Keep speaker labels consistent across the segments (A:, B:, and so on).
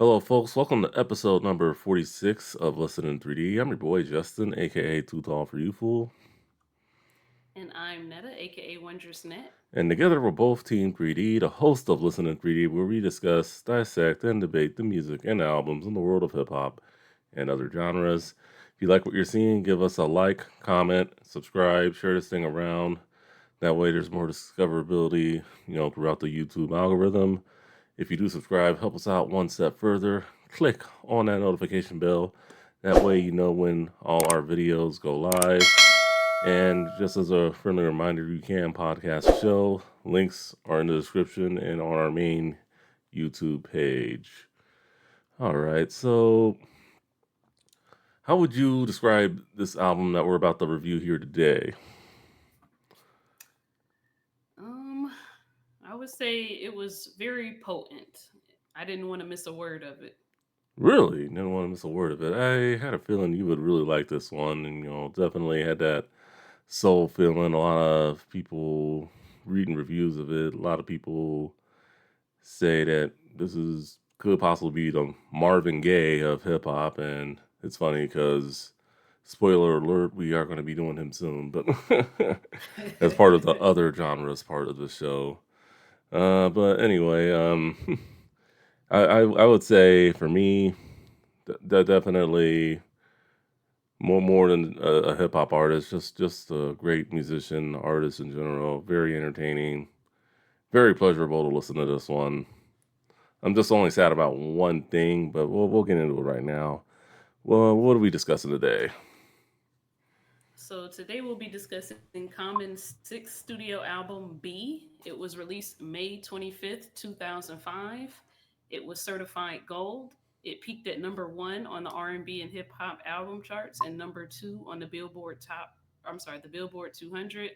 A: Hello, folks. Welcome to episode number 46 of Listen in 3D. I'm your boy, Justin, aka Too Tall for You Fool.
B: And I'm Netta, aka Wondrous Net.
A: And together we're both Team 3D, the host of Listen in 3D, where we discuss, dissect, and debate the music and albums in the world of hip hop and other genres. If you like what you're seeing, give us a like, comment, subscribe, share this thing around. That way there's more discoverability, throughout the YouTube algorithm. If you do subscribe, help us out one step further. Click on that notification bell. That way you know when all our videos go live. And just as a friendly reminder, you can podcast the show. Links are in the description and on our main YouTube page. All right, so how would you describe this album that we're about to review here today?
B: Um, I would say it was very potent. I didn't want to miss a word of it.
A: Really, didn't want to miss a word of it. I had a feeling you would really like this one, and definitely had that soul feeling. A lot of people reading reviews of it. A lot of people say that this is could possibly be the Marvin Gaye of hip hop, and it's funny because spoiler alert, we are going to be doing him soon, but as part of the other genres part of the show. But anyway, I would say for me, that definitely more than a hip hop artist, just a great musician, artist in general, very entertaining, very pleasurable to listen to this one. I'm just only sad about one thing, but we'll get into it right now. Well, what are we discussing today?
B: So today we'll be discussing Common's sixth studio album B. It was released May 25th, 2005. It was certified gold. It peaked at number 1 on the R&B and hip hop album charts and number 2 on the the Billboard 200.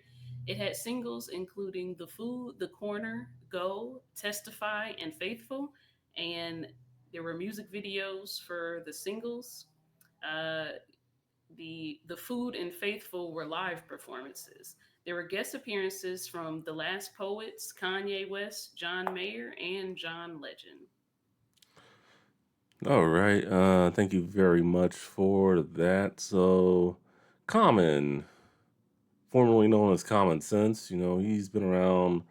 B: It had singles including The Food, The Corner, Go, Testify, and Faithful, and there were music videos for the singles. Uh, the Food and Faithful were live performances. There were guest appearances from The Last Poets, Kanye West, John Mayer, and John Legend.
A: All right, thank you very much for that. So, Common, formerly known as Common Sense, he's been around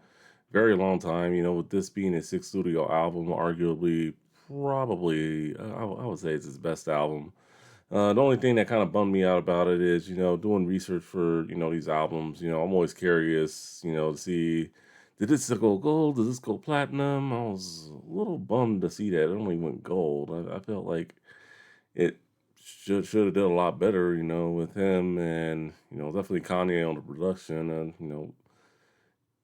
A: very long time. With this being his sixth studio album, arguably, probably, I would say it's his best album. The only thing that kind of bummed me out about it is, doing research for, these albums, I'm always curious, to see, did this go gold? Did this go platinum? I was a little bummed to see that it only went gold. I felt like it should have done a lot better, with him and, definitely Kanye on the production and,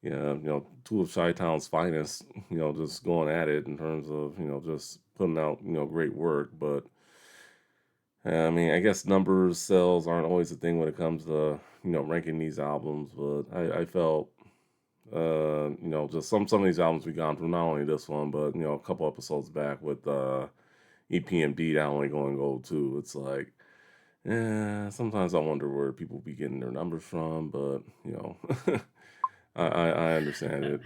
A: yeah, two of Chi-Town's finest, just going at it in terms of, just putting out, great work. But I mean, I guess numbers, sales aren't always a thing when it comes to ranking these albums. But I felt just some of these albums we gone through, not only this one, but a couple episodes back with EPMD that only going gold too. It's like, sometimes I wonder where people be getting their numbers from, but I understand it.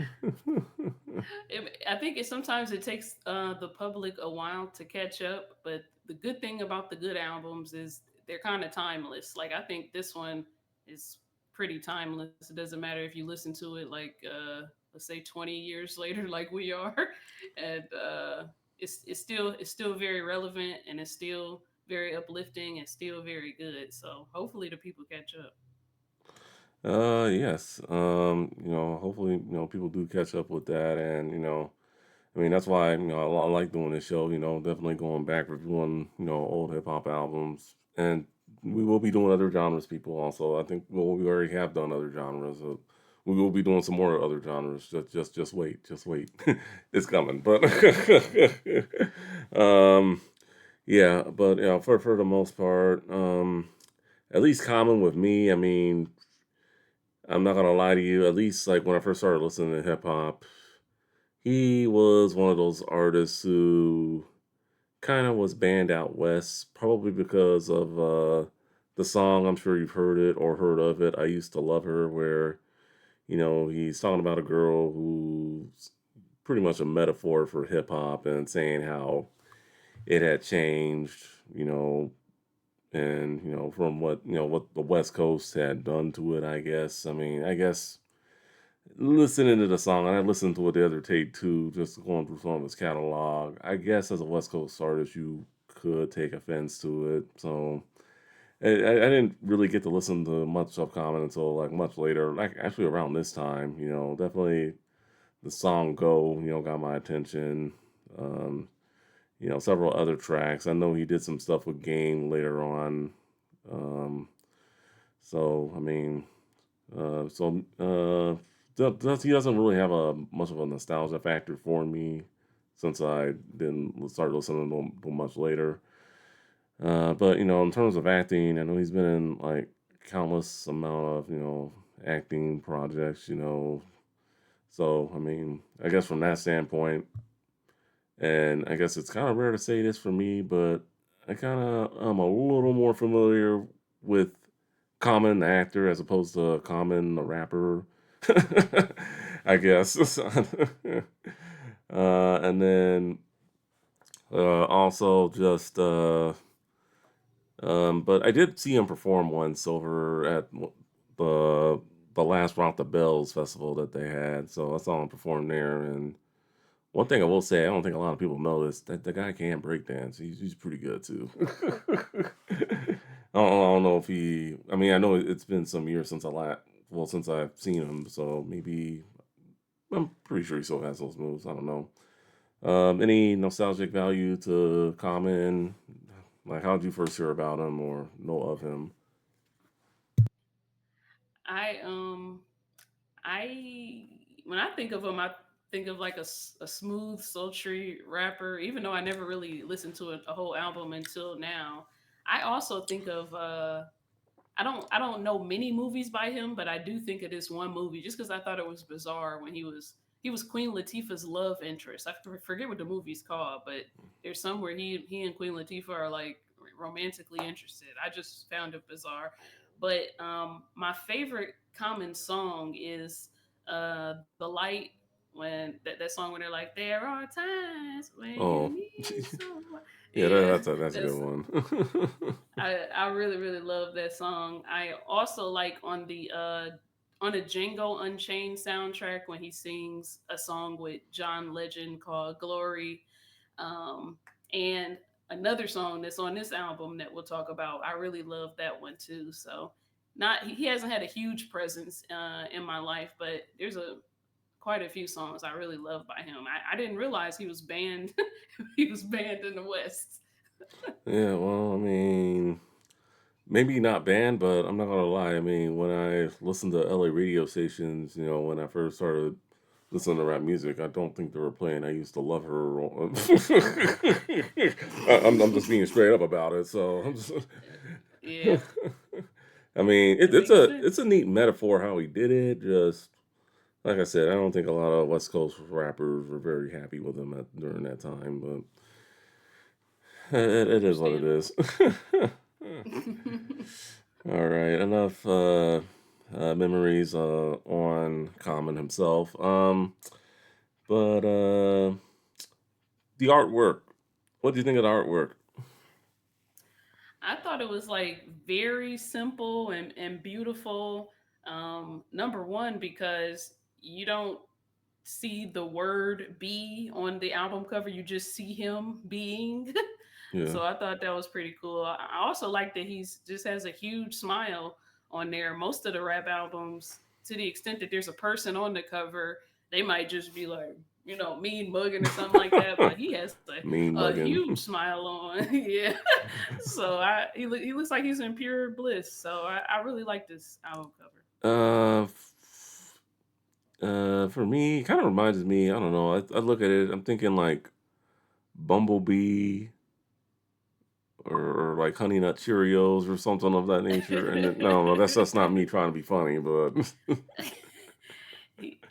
B: I think sometimes it takes the public a while to catch up, but the good thing about the good albums is they're kind of timeless. Like I think this one is pretty timeless. It doesn't matter if you listen to it like let's say 20 years later, like we are, and it's still very relevant and it's still very uplifting and still very good. So hopefully the people catch up.
A: Yes. Hopefully, people do catch up with that, and I mean, that's why I like doing this show. Definitely going back reviewing old hip hop albums, and we will be doing other genres. People also, I think, well, we already have done other genres. We will be doing some more other genres. Just wait, just wait. It's coming. But um, yeah. But for the most part, at least common with me. I mean, I'm not gonna lie to you. At least like when I first started listening to hip hop, he was one of those artists who kind of was banned out west, probably because of the song. I'm sure you've heard it or heard of it. I used to love her, where he's talking about a girl who's pretty much a metaphor for hip hop and saying how it had changed, and from what the West Coast had done to it. I guess. I mean, I guess listening to the song, and I listened to it the other day too, just going through some of his catalog. I guess as a West Coast artist, you could take offense to it. So I didn't really get to listen to much of Common until like much later, like actually around this time. Definitely the song "Go" got my attention. Um, several other tracks. I know he did some stuff with Game later on. Um, so I mean, he doesn't really have a much of a nostalgia factor for me since I didn't start listening to him much later. But in terms of acting, I know he's been in like countless amount of acting projects. So I mean, I guess from that standpoint, and I guess it's kind of rare to say this for me, but I kind of am a little more familiar with Common the actor as opposed to Common the rapper. I guess. And then also just but I did see him perform once over at the the last Rock the Bells festival that they had. So I saw him perform there. And one thing I will say, I don't think a lot of people know this, that the guy can break dance. He's pretty good too. I don't know if he. I mean, I know it's been some years since since I've seen him. So maybe I'm pretty sure he still has those moves. I don't know. Any nostalgic value to Common? Like, how did you first hear about him or know of him?
B: I I when I think of him, I think of like a smooth, sultry rapper. Even though I never really listened to a whole album until now, I also think of I don't know many movies by him, but I do think of this one movie just because I thought it was bizarre when he was Queen Latifah's love interest. I forget what the movie's called, but there's somewhere he and Queen Latifah are like romantically interested. I just found it bizarre. But my favorite Common song is "The Light." When that song when they're like, "There are times when you
A: Oh,
B: need someone."
A: yeah,
B: Yeah,
A: that's a good
B: that's
A: one.
B: I really really love that song. I also like on the Django Unchained soundtrack when he sings a song with John Legend called Glory, um, and another song that's on this album that we'll talk about. I really love that one too. So not he hasn't had a huge presence in my life, but there's a quite a few songs I really love by him. I didn't realize he was banned. He was banned in the West.
A: Yeah, well, I mean, maybe not banned, but I'm not gonna lie. I mean, when I listened to LA radio stations, when I first started listening to rap music, I don't think they were playing "I Used to Love Her." I'm just being straight up about it. So
B: Yeah,
A: I mean,
B: it
A: it's
B: makes
A: a
B: sense.
A: neat metaphor how he did it. Just like I said, I don't think a lot of West Coast rappers were very happy with him during that time, but it is what it
B: Understandable.
A: is. All right, enough memories on Common himself. But the artwork. What do you think of the artwork?
B: I thought it was like very simple and beautiful. Number one, because you don't see the word be on the album cover, you just see him being.
A: Yeah,
B: So I thought that was pretty cool. I also like that he's just has a huge smile on there. Most of the rap albums, to the extent that there's a person on the cover, they might just be like, mean mugging or something like that. But he has
A: mean
B: a
A: mugging.
B: huge smile on. Yeah. So he looks like he's in pure bliss. So I really like this album cover.
A: Uh, for me, it kind of reminds me. I don't know. I look at it. I'm thinking like Bumblebee or like Honey Nut Cheerios or something of that nature. And no, that's not me trying to be funny, but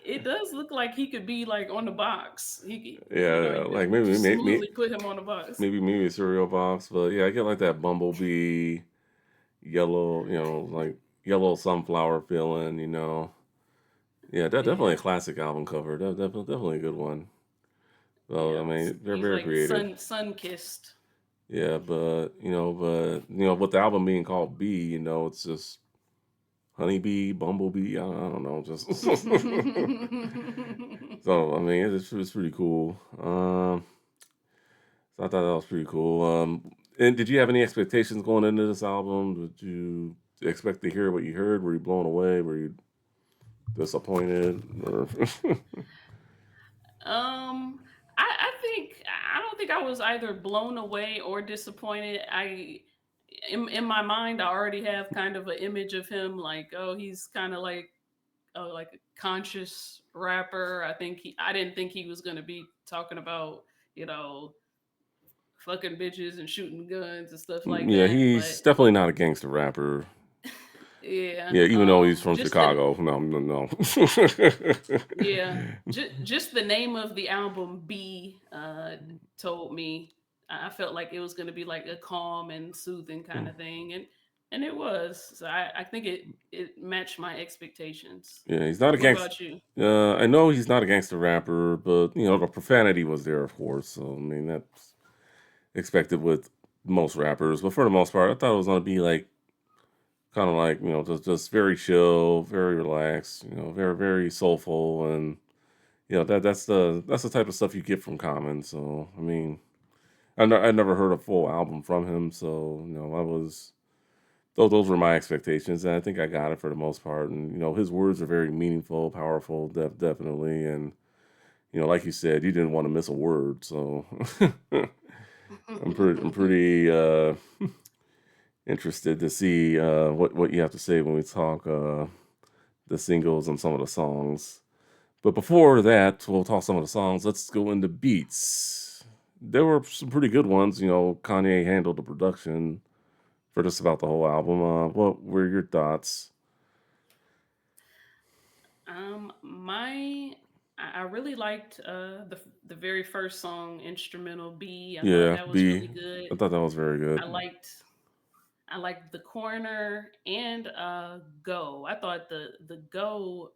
B: It does look like he could be like on the box.
A: yeah,
B: You
A: like
B: could just
A: maybe
B: smoothly put him on the box.
A: maybe a cereal box, but yeah, I get like that Bumblebee yellow, like yellow sunflower feeling. Yeah, that definitely a
B: Yeah,
A: classic album cover. Definitely a good one. Well, I
B: yeah.
A: mean, they're
B: He's
A: very
B: like
A: creative.
B: sun kissed.
A: Yeah, but with the album being called B, it's just honeybee, bumblebee. I don't know, just so I mean, it's pretty cool. So I thought that was pretty cool. And did you have any expectations going into this album? Did you expect to hear what you heard? Were you blown away? Were you disappointed? Or
B: Um, I think I don't think I was either blown away or disappointed. In my mind, I already have kind of an image of him, like, oh, he's kind of like a conscious rapper. I didn't think he was gonna be talking about, you know, fucking bitches and shooting guns and stuff like
A: yeah,
B: that.
A: he's
B: But
A: definitely not a gangster rapper.
B: yeah,
A: Yeah, even though he's from
B: just the
A: Chicago. No, no, no.
B: yeah, just the name of the album B told me. I felt like it was going to be like a calm and soothing kind of thing, and it was. So I think it matched my expectations.
A: Yeah, he's not a
B: What
A: gangster.
B: about you?
A: I know he's not a gangster rapper, but the profanity was there, of course. So I mean, that's expected with most rappers. But for the most part, I thought it was gonna be like kind of like just very chill, very relaxed. Very very soulful, and that's the type of stuff you get from Common. So I mean, I never heard a full album from him, so I was. Those were my expectations, and I think I got it for the most part. And his words are very meaningful, powerful, definitely. And like you said, you didn't want to miss a word. So I'm pretty interested to see what you have to say when we talk the singles and some of the songs. But before that, we'll talk some of the songs. Let's go into beats. There were some pretty good ones. Kanye handled the production for just about the whole album. What were your thoughts?
B: My I really liked the very first song, instrumental B. I thought
A: Yeah,
B: that was
A: B.
B: really good.
A: I thought that was very
B: I
A: good.
B: liked I liked the corner and go. I thought the go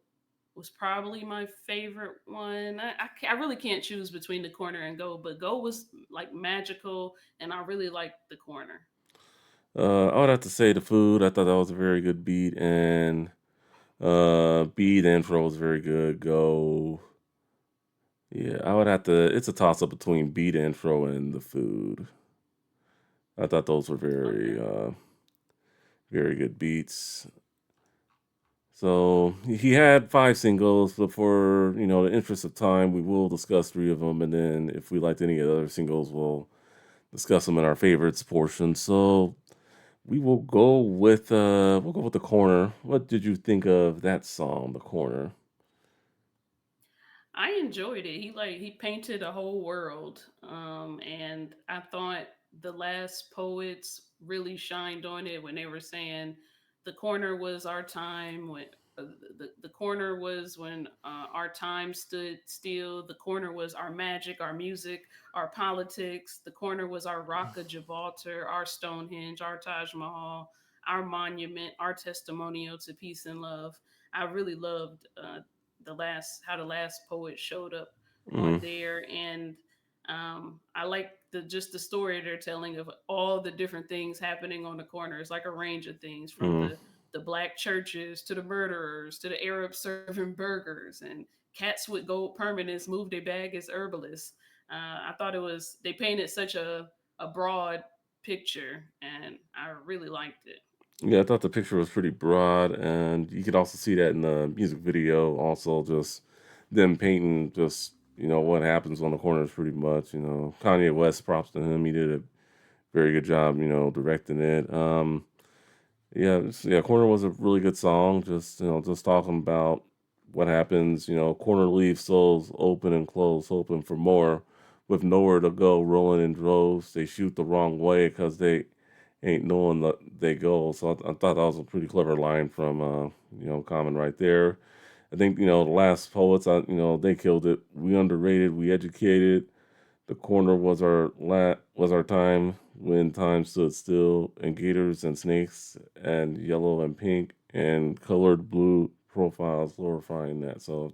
B: was probably my favorite one. I really can't choose between the corner and go, but go was like magical, and I really liked the corner.
A: I would have to say the food. I thought that was a very good beat, and B the intro was very good. Go. Yeah, I would have to. It's a toss up between B the intro and the food. I thought those were very
B: Okay.
A: very good beats. So he had five singles, but for the interest of time, we will discuss three of them, and then if we liked any of the other singles, we'll discuss them in our favorites portion. So we'll go with the corner. What did you think of that song, the corner?
B: I enjoyed it. He painted a whole world. And I thought the last poets really shined on it when they were saying the corner was our time when the corner was when our time stood still. The corner was our magic, our music, our politics. The corner was our Rock of Gibraltar, our Stonehenge, our Taj Mahal, our monument, our testimonial to peace and love. I really loved the last how the last poet showed up
A: Mm,
B: on there, and I like the story they're telling of all the different things happening on the corner. It's like a range of things from
A: mm.
B: the black churches to the murderers to the Arabs serving burgers and cats with gold permanents move their bag as herbalists. I thought it was they painted such a broad picture, and I really liked it.
A: Yeah, I thought the picture was pretty broad, and you could also see that in the music video. Also, just them painting just what happens on the corners, pretty much. Kanye West, props to him. He did a very good job. Directing it. Yeah, yeah. Corner was a really good song. Just talking about what happens. Corner leaves souls open and closed, open for more, with nowhere to go, rolling in droves. They shoot the wrong way because they ain't knowing that they go. So I thought that was a pretty clever line from Common right there. I think the last poets, they killed it. We underrated, we educated. The corner was our time when time stood still, and gators and snakes and yellow and pink and colored blue profiles glorifying that. So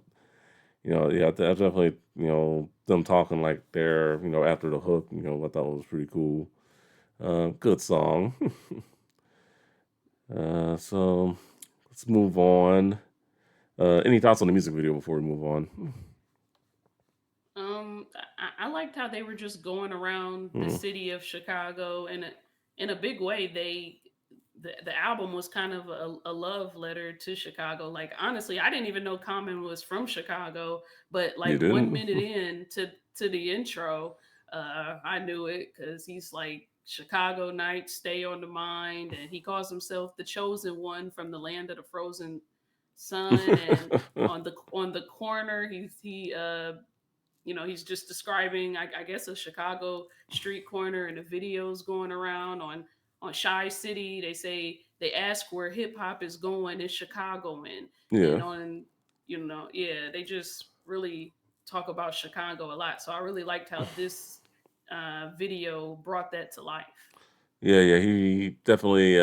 A: yeah, I definitely them talking like they're after the hook. I thought was pretty cool. Good song. So let's move on. Any thoughts on the music video before we move on?
B: I liked how they were just going around the
A: Mm,
B: city of Chicago in a big way. The album was kind of a love letter to Chicago. Like honestly, I didn't even know Common was from Chicago, but
A: you
B: like one
A: didn't?
B: minute in to the intro, I knew it because he's like Chicago nights stay on the mind, and he calls himself the chosen one from the land of the frozen sun. And on the corner, he's just describing, I guess, a Chicago street corner, and the videos going around on Shy City. They say they ask where hip hop is going in Chicago, and
A: Yeah.
B: on yeah, they just really talk about Chicago a lot. So I really liked how this video brought that to life.
A: Yeah, yeah, he definitely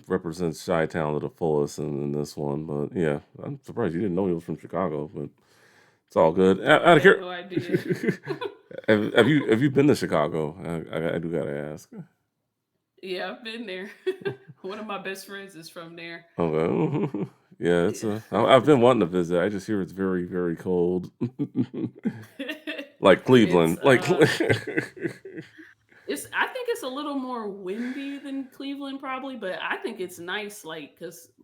A: represents Chi Town to the fullest in this one. But yeah, I'm surprised you didn't know he was from Chicago, but it's all good.
B: No,
A: Out
B: I
A: of
B: had
A: here,
B: no idea.
A: have you been to Chicago? I do gotta ask.
B: Yeah, I've been there. One of my best friends is from there.
A: Okay, yeah, it's
B: Yeah.
A: I've been wanting to visit. I just hear it's very very cold, like
B: it's
A: Cleveland. Like
B: uh I think it's a little more windy than Cleveland probably, but I think it's nice like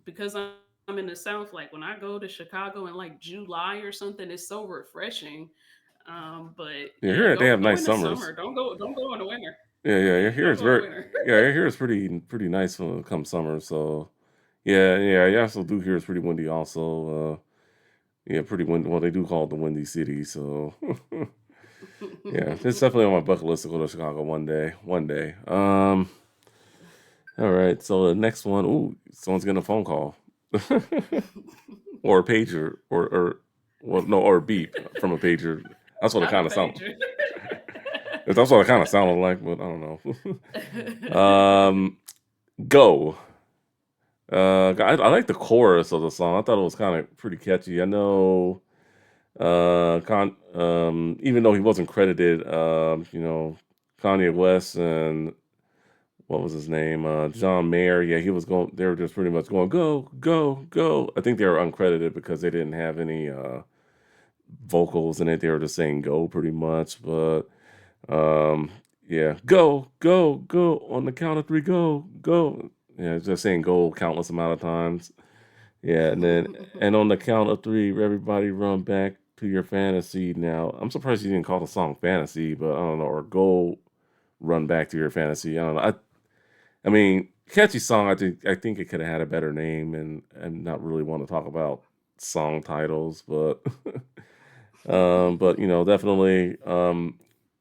B: because I'm in the South. Like when I go to Chicago in like July or something, it's so refreshing. But
A: yeah,
B: yeah,
A: here they have
B: go
A: nice
B: in the
A: summers.
B: summer. Don't go in the winter.
A: Yeah, yeah, here
B: Don't
A: it's
B: go in the
A: very
B: winter.
A: yeah, here it's pretty nice when it comes summer. So yeah, yeah, I also do hear it's pretty windy also. Yeah, pretty windy. Well, they do call it the Windy City. So yeah, it's definitely on my bucket list to go to Chicago one day. One day. All right. So the next one. Ooh, someone's getting a phone call, or a pager, or well, no, or a beep from a pager. That's what it
B: Not a
A: kind of sound.
B: pager.
A: That's what it kind of sounded like, but I don't know. Go. I like the chorus of the song. I thought it was kind of pretty catchy. I know even though he wasn't credited, Kanye West and what was his name, John Mayer. Yeah, he was going. They were just pretty much going go, go, go. I think they were uncredited because they didn't have any vocals in it. They were just saying go pretty much. But um, yeah, go, go, go on the count of three, go, go. Yeah, just saying go countless amount of times. Yeah, and on the count of three, everybody run back to your fantasy. Now, I'm surprised you didn't call the song "Fantasy," but I don't know, or "Go Run Back to Your Fantasy." I don't know. I mean, catchy song. I think it could have had a better name, and not really want to talk about song titles, but definitely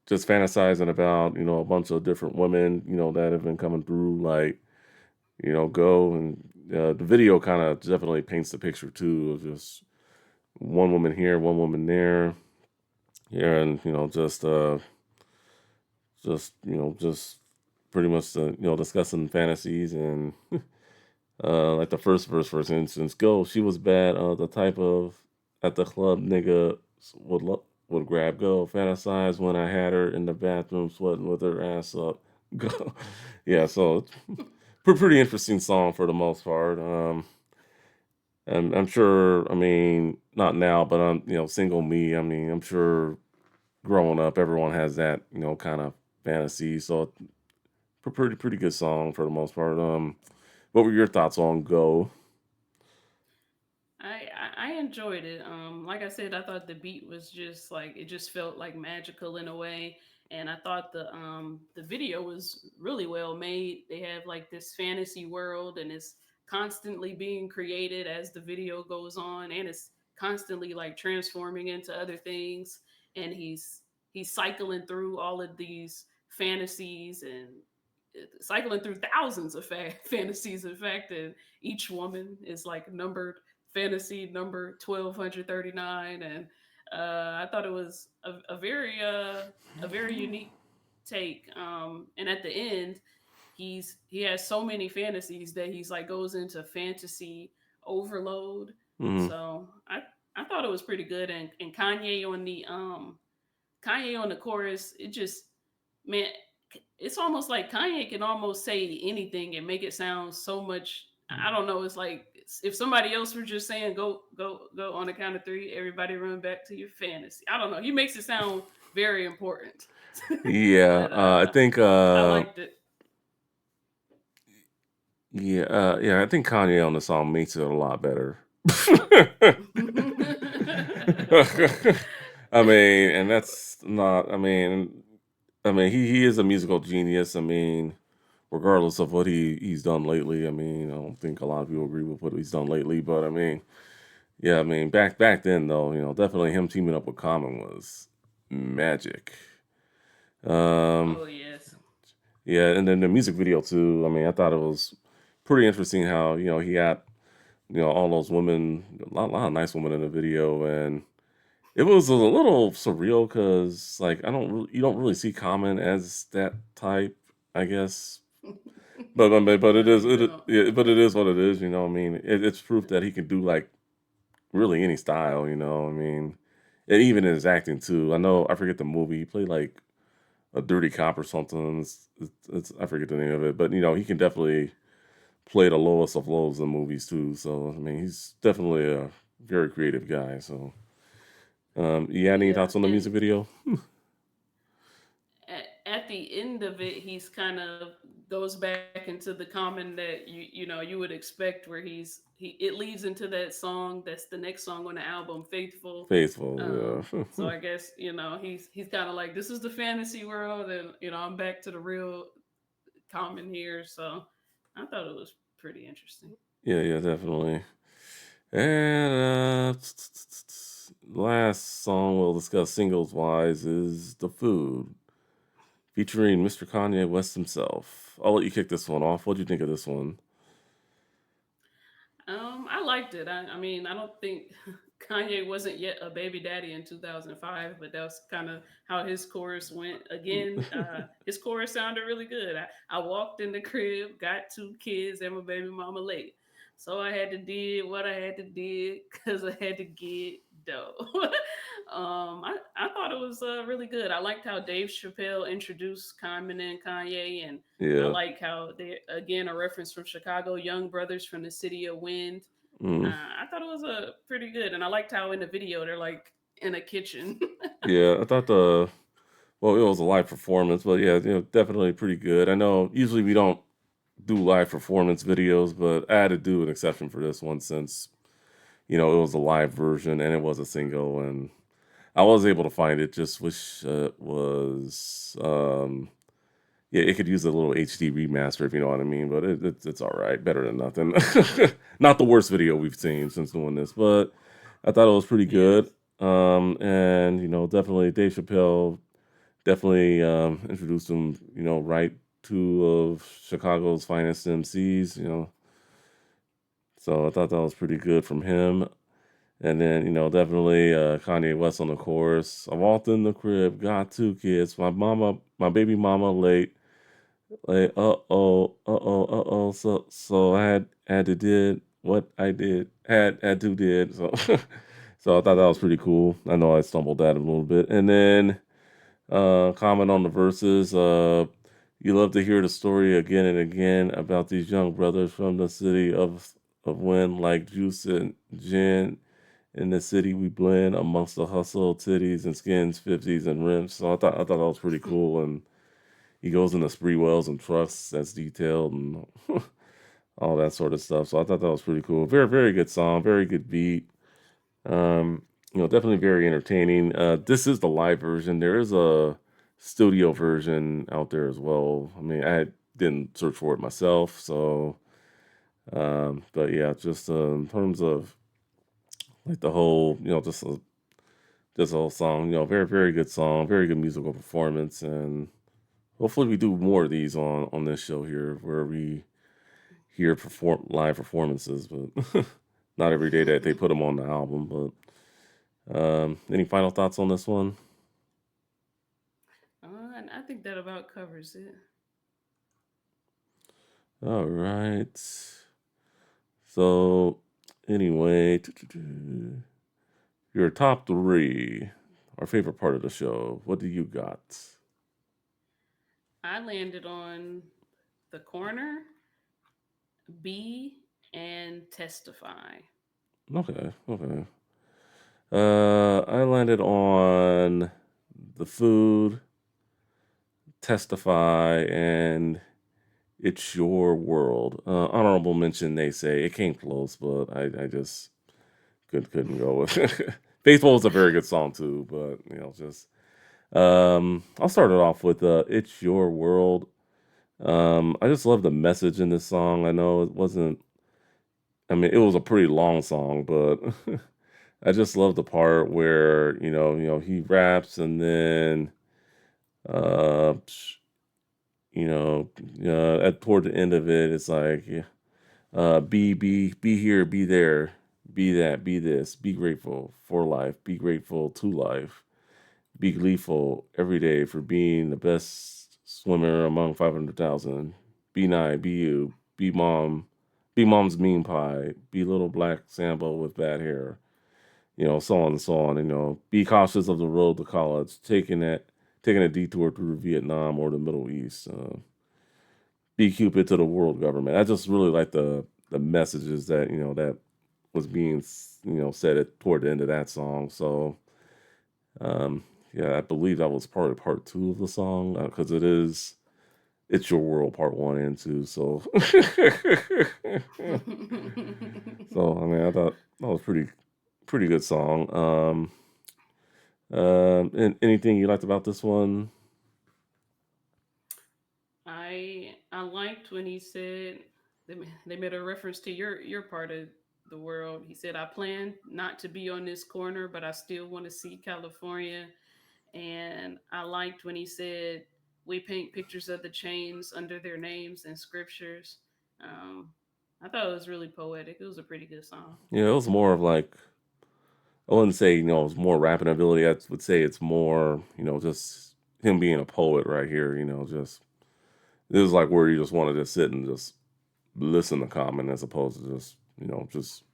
A: just fantasizing about a bunch of different women that have been coming through, like go and the video kind of definitely paints the picture too of just one woman here, one woman there, yeah, and just pretty much discussing fantasies and like the first verse, for instance, go. She was bad, the type of at the club nigga would grab go, fantasize when I had her in the bathroom sweating with her ass up. Go, yeah. So it's pretty interesting song for the most part. And I'm sure, I mean, not now, but single me. I mean, I'm sure growing up, everyone has that, kind of fantasy. So pretty good song for the most part. What were your thoughts on Go?
B: I enjoyed it. Like I said, I thought the beat was just like it just felt like magical in a way, and I thought the video was really well made. They have like this fantasy world, and it's constantly being created as the video goes on, and it's constantly like transforming into other things. And he's cycling through all of these fantasies and cycling through thousands of fantasies, in fact, and each woman is like numbered fantasy number 1239. And I thought it was a very unique take. And at the end, he has so many fantasies that he's like goes into fantasy overload.
A: Hmm.
B: So I thought it was pretty good. And Kanye on the chorus, it just, man, it's almost like Kanye can almost say anything and make it sound so much. I don't know. It's like if somebody else were just saying go go go on the count of three, everybody run back to your fantasy. I don't know. He makes it sound very important,
A: Yeah,
B: but
A: I think,
B: I liked it.
A: yeah, yeah, I think Kanye on the song makes it a lot better. I mean, and that's not. I mean, he is a musical genius. I mean, regardless of what he's done lately. I mean, I don't think a lot of people agree with what he's done lately, but I mean, yeah, I mean, back then though, definitely him teaming up with Common was magic. Um,
B: Oh yes.
A: yeah, and then the music video too. I mean, I thought it was pretty interesting how he had all those women, a lot of nice women in the video, and it was a little surreal because like you don't really see Common as that type, I guess. But it
B: No,
A: is
B: you
A: it
B: don't.
A: yeah, but it is what it is. I mean, it's proof that he can do like really any style. I mean, and even in his acting too. I know I forget the movie he played like a dirty cop or something. I forget the name of it, but he can definitely play the lowest of lows in movies too. So I mean, he's definitely a very creative guy. So you got any
B: Yeah,
A: thoughts on the
B: and
A: music video?
B: at the end of it, he's kind of goes back into the common that you would expect, where it leads into that song that's the next song on the album, Faithful.
A: Faithful,
B: So
A: yeah.
B: I guess he's kind of like, this is the fantasy world, and I'm back to the real common here. So I thought it was pretty interesting.
A: Yeah, yeah, definitely. And last song we'll discuss singles wise is "The Food," featuring Mr. Kanye West himself. I'll let you kick this one off. What do you think of this one?
B: I liked it. I mean, I don't think Kanye wasn't yet a baby daddy in 2005, but that's kind of how his chorus went. Again, his chorus sounded really good. I walked in the crib, got two kids, and my baby mama late. So I had to did what I had to did because I had to get dough. I thought it was really good. I liked how Dave Chappelle introduced Common and Kanye, and I
A: Yeah.
B: like how they again a reference from Chicago, young brothers from the city of wind.
A: Mm.
B: I thought it was a pretty good, and I liked how in the video they're like in a kitchen.
A: Yeah, I thought well, it was a live performance, but yeah, definitely pretty good. I know usually we don't do live performance videos, but I had to do an exception for this one since it was a live version and it was a single, and I was able to find it. Just wish it was, yeah, it could use a little HD remaster if you know what I mean. But it's all right, better than nothing. Not the worst video we've seen since doing this, but I thought it was pretty good.
B: Yes.
A: And definitely Dave Chappelle definitely introduced him, right two of Chicago's finest MCs. So I thought that was pretty good from him. And then, definitely Kanye West on the chorus. I walked in the crib, got two kids. My baby mama late. Like, So I had to did what I did, had to did. So, so I thought that was pretty cool. I know I stumbled that a little bit. And then comment on the verses. You love to hear the story again and again about these young brothers from the city of Wynn, like Juice and Gin. In the city, we blend amongst the hustle, titties and skins, 50s and rims. So I thought that was pretty cool. And he goes into spree wells and trucks that's detailed and all that sort of stuff. So I thought that was pretty cool. Very, very good song, very good beat. Um, definitely very entertaining. This is the live version. There is a studio version out there as well. I mean, I didn't search for it myself, so but yeah, just in terms of like the whole, just a whole song, very, very good song, very good musical performance, and hopefully we do more of these on this show here, where we hear perform live performances, but not every day that they put them on the album. But any final thoughts on this one?
B: And I think that about covers it.
A: All right. So anyway, your top three, our favorite part of the show. What do you got?
B: I landed on the corner, B, and testify.
A: Okay, okay. I landed on the food, testify, and it's your world. Honorable mention, they say it came close, but I just couldn't go with it. Baseball is a very good song too, but just I'll start it off with "It's Your World." I just love the message in this song. I know it wasn't. I mean, it was a pretty long song, but I just love the part where he raps and then uh, you know, at toward the end of it, it's like, yeah, be here, be there, be that, be this, be grateful for life, be grateful to life, be gleeful every day for being the best swimmer among 500,000. Be nice, be you, be mom's mean pie, be little black Sambo with bad hair, so on and so on. Be cautious of the road to college, taking a detour through Vietnam or the Middle East. Be Cupid to the world government. I just really like the messages that that was being said toward the end of that song. So um, yeah, I believe that was part of part two of the song because it's your world part one and two. So so I mean I thought that was pretty good song. And anything you liked about this one?
B: I liked when he said they made a reference to your part of the world. He said, "I plan not to be on this corner, but I still want to see California." And I liked when he said, "We paint pictures of the chains under their names and scriptures." Um, I thought it was really poetic. It was a pretty good song.
A: Yeah, it was more of like I wouldn't say, it's more rapping ability. I would say it's more, just him being a poet right here, just this is like where you just wanted to sit and just listen to Common as opposed to just, just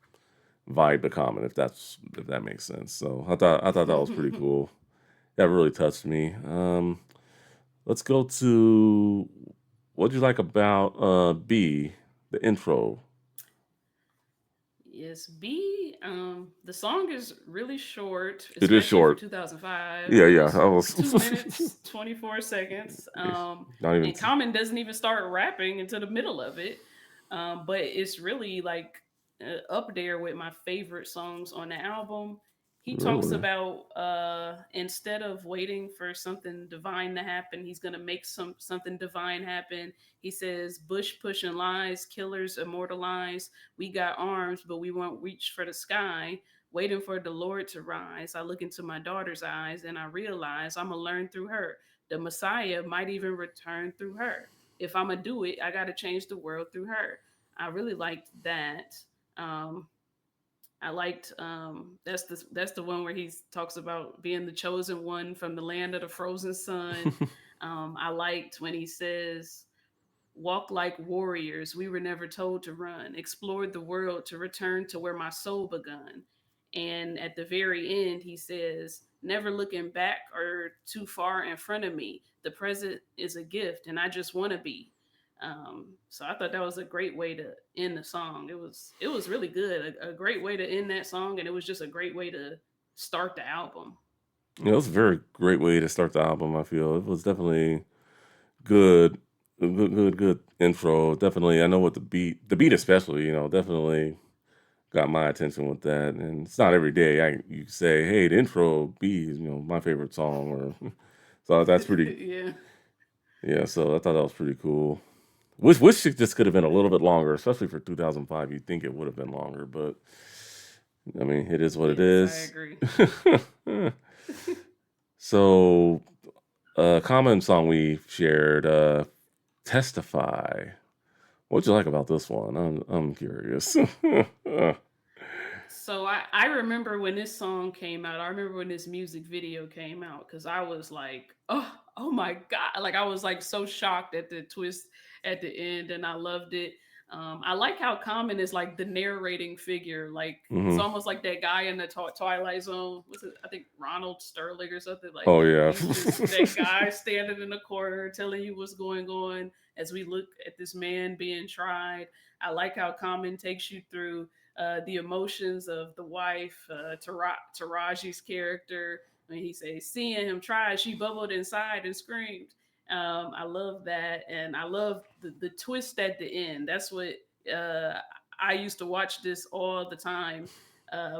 A: vibe to Common if that makes sense. So I thought that was pretty cool. That really touched me. Let's go to what do you like about B, the intro.
B: Yes, B. The song is really short,
A: It is
B: especially for
A: short.
B: 2005.
A: Yeah,
B: It
A: yeah.
B: was
A: I was
B: 2 minutes 24 seconds.
A: not even
B: And Common doesn't even start rapping into the middle of it. But it's really like up there with my favorite songs on the album. He talks
A: really.
B: about instead of waiting for something divine to happen, he's gonna make something divine happen. He says, "Bush pushing lies, killers immortalized. We got arms, but we won't reach for the sky. Waiting for the Lord to rise. I look into my daughter's eyes and I realize I'm going to learn through her. The Messiah might even return through her. If I'm going to do it, I got to change the world through her." I really liked that. Um, I liked that's the one where he talks about being the chosen one from the land of the frozen sun. I liked when he says, "Walk like warriors, we were never told to run. Explored the world to return to where my soul begun." And at the very end, he says, "Never looking back or too far in front of me. The present is a gift, and I just want to be." So I thought that was a great way to end the song. It was really good, a great way to end that song, and it was just a great way to start the album.
A: Yeah, it was a very great way to start the album. I feel it was definitely good, good intro. Definitely, I know what the beat especially, definitely got my attention with that. And it's not every day you say, "Hey, the intro B is my favorite song," or so that's pretty.
B: Yeah.
A: Yeah, so I thought that was pretty cool. Wish it just could have been a little bit longer, especially for 2005. You'd think it would have been longer, but I mean, it is what it
B: Yes, I
A: is.
B: agree.
A: So, common song we shared, "Testify." What'd you like about this one? I'm curious.
B: So I remember when this song came out. I remember when this music video came out because I was like, oh my god! Like I was like so shocked at the twist at the end, and I loved it. I like how Common is like the narrating figure. Like it's
A: Hmm.
B: almost like that guy in the Twilight Zone. Was it? I think Ronald Sterling or something. Like
A: Oh yeah.
B: he's just that guy standing in the corner telling you what's going on as we look at this man being tried. I like how Common takes you through the emotions of the wife, Taraji's character. When he says, seeing him try, she bubbled inside and screamed. I love that, and I love the twist at the end. That's what uh, I used to watch this all the time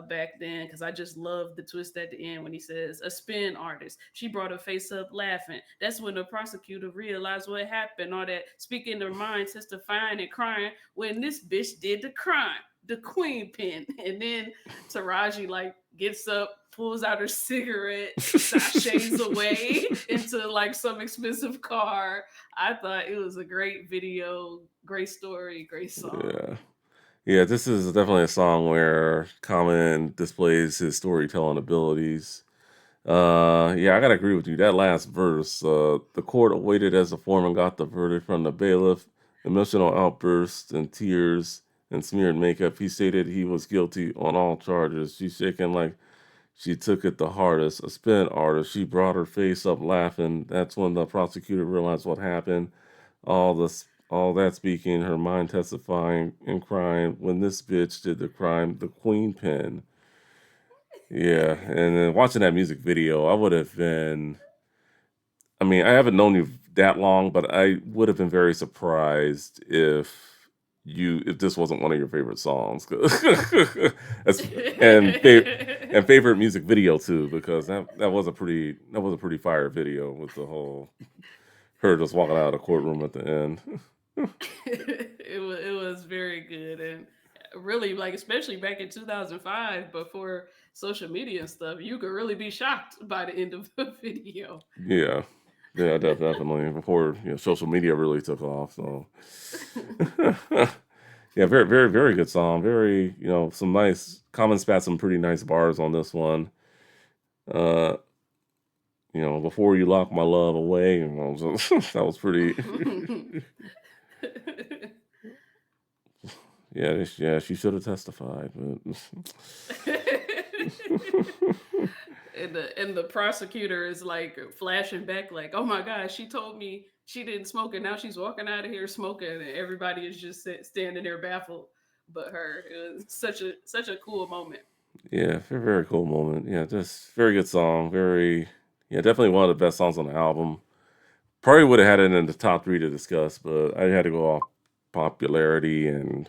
B: back then because I just loved the twist at the end when he says, "A spin artist." She brought her face up laughing. That's when the prosecutor realized what happened. All that speaking their mind, testifying and crying when this bitch did the crime. The queen pin, and then Taraji like gets up, pulls out her cigarette, sachets away into like some expensive car. I thought it was a great video, great story, great song.
A: Yeah. Yeah, this is definitely a song where Common displays his storytelling abilities. Yeah, I gotta agree with you. That last verse, the court awaited as the foreman got the verdict from the bailiff. Emotional outbursts and tears and smeared makeup. He stated he was guilty on all charges. She's shaking like she took it the hardest. A spin artist. She brought her face up laughing. That's when the prosecutor realized what happened. All that speaking, her mind testifying and crying when this bitch did the crime, the queen pin. Yeah, and then watching that music video, I would have been. I mean, I haven't known you that long, but I would have been very surprised if this wasn't one of your favorite songs. As- and fa- and favorite music video too, because that was a pretty fire video with the whole her just walking out of the courtroom at the end.
B: It was very good, and really like especially back in 2005 before social media and stuff, you could really be shocked by the end of the video.
A: Yeah, yeah, definitely before social media really took off. So yeah, very good song. Very some nice Common spat some pretty nice bars on this one. Uh, before you lock my love away, that was pretty. Yeah, yeah, she should have testified. But
B: And the prosecutor is like flashing back like, oh my gosh, she told me she didn't smoke and now she's walking out of here smoking, and everybody is just standing there baffled but her. It was such a cool moment.
A: yeah, very cool moment. Yeah, just very good song. Yeah, definitely one of the best songs on the album. Probably would have had it in the top three to discuss, but I had to go off popularity and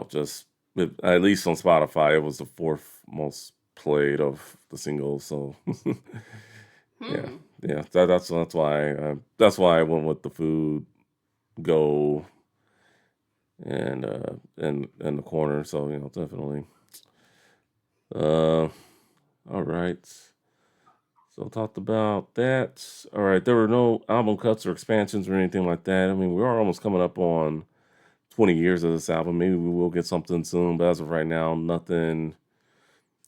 A: just at least on Spotify, it was the fourth most played of the singles. So yeah,
B: Hmm.
A: yeah, that's why I went with the food go and the corner. So definitely. Uh, all right. So talked about that. All right, there were no album cuts or expansions or anything like that. I mean, we are almost coming up on 20 years of this album. Maybe we will get something soon, but as of right now, nothing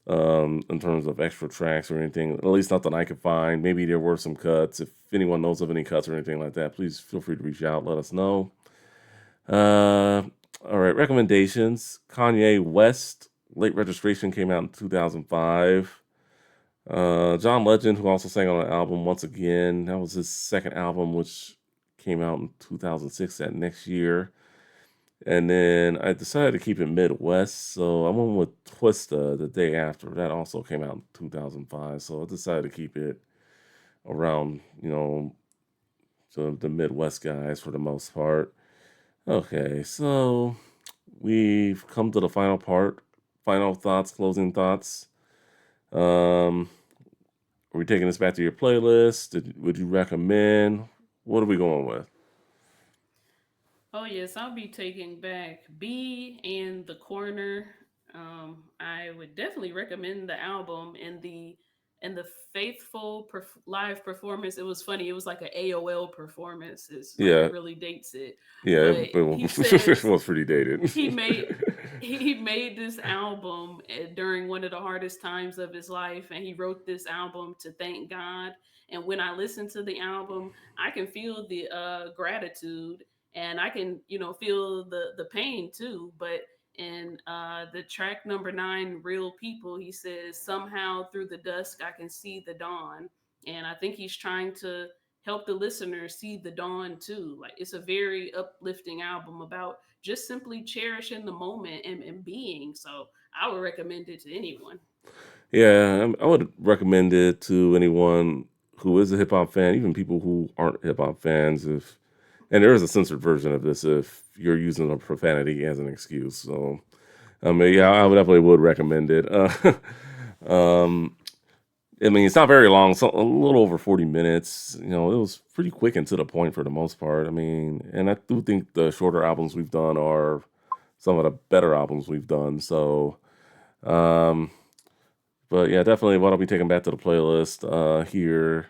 A: in terms of extra tracks or anything. At least nothing I could find. Maybe there were some cuts. If anyone knows of any cuts or anything like that, please feel free to reach out. Let us know. Uh, all right, recommendations. Kanye West, Late Registration came out in 2005. John Legend, who also sang on the album once again, that was his second album, which came out in 2006, that next year. And then I decided to keep it Midwest, so I went with Twista the day after. That also came out in 2005, so I decided to keep it around, the Midwest guys for the most part. Okay, so we've come to the final part. Final thoughts, closing thoughts. Um, are we taking this back to your playlist? Would you recommend? What are we going with?
B: Oh yes, I'll be taking back B and the Corner. I would definitely recommend the album and the faithful live performance. It was funny. It was like an AOL performance. It's like
A: Yeah,
B: really dates it.
A: yeah,
B: But he
A: it
B: says
A: was pretty dated.
B: he made he made this album during one of the hardest times of his life, and he wrote this album to thank God. And when I listen to the album, I can feel the gratitude, and I can, feel the pain too. But in the track number 9, Real People, he says, somehow through the dusk I can see the dawn. And I think he's trying to help the listener see the dawn too. Like, it's a very uplifting album about just simply cherishing the moment and being. So I would recommend it to anyone.
A: Yeah, I would recommend it to anyone who is a hip hop fan, even people who aren't hip hop fans. If and there is a censored version of this if you're using a profanity as an excuse. So, yeah, I would definitely would recommend it. Um, I mean, it's not very long, so a little over 40 minutes. It was pretty quick and to the point for the most part. I mean, and I do think the shorter albums we've done are some of the better albums we've done. So, um, but yeah, definitely what I'll be taking back to the playlist here.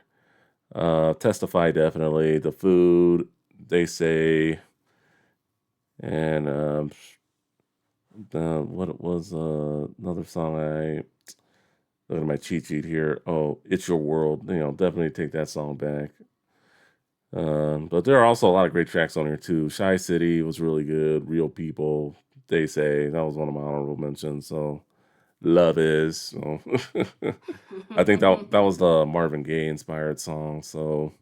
A: Testify definitely. The food, they say, and what it was another song I look at my cheat sheet here. Oh, it's your world. Definitely take that song back. But there are also a lot of great tracks on here too. Shy City was really good. Real People, they say that was one of my honorable mentions. So Love Is. So I think that was the Marvin Gaye inspired song. So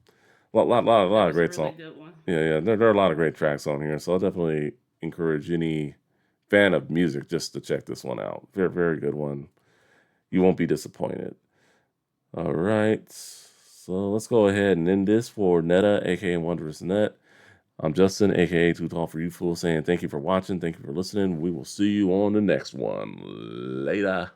A: lot
B: That
A: of
B: was a
A: great
B: really
A: songs.
B: good one.
A: Yeah, there are a lot of great tracks on here. So I definitely encourage any fan of music just to check this one out. Very very good one. You won't be disappointed. All right. So let's go ahead and end this for Netta, aka Wondrous Net. I'm Justin, aka Too Tall for You Fool, saying thank you for watching, thank you for listening. We will see you on the next one. Later.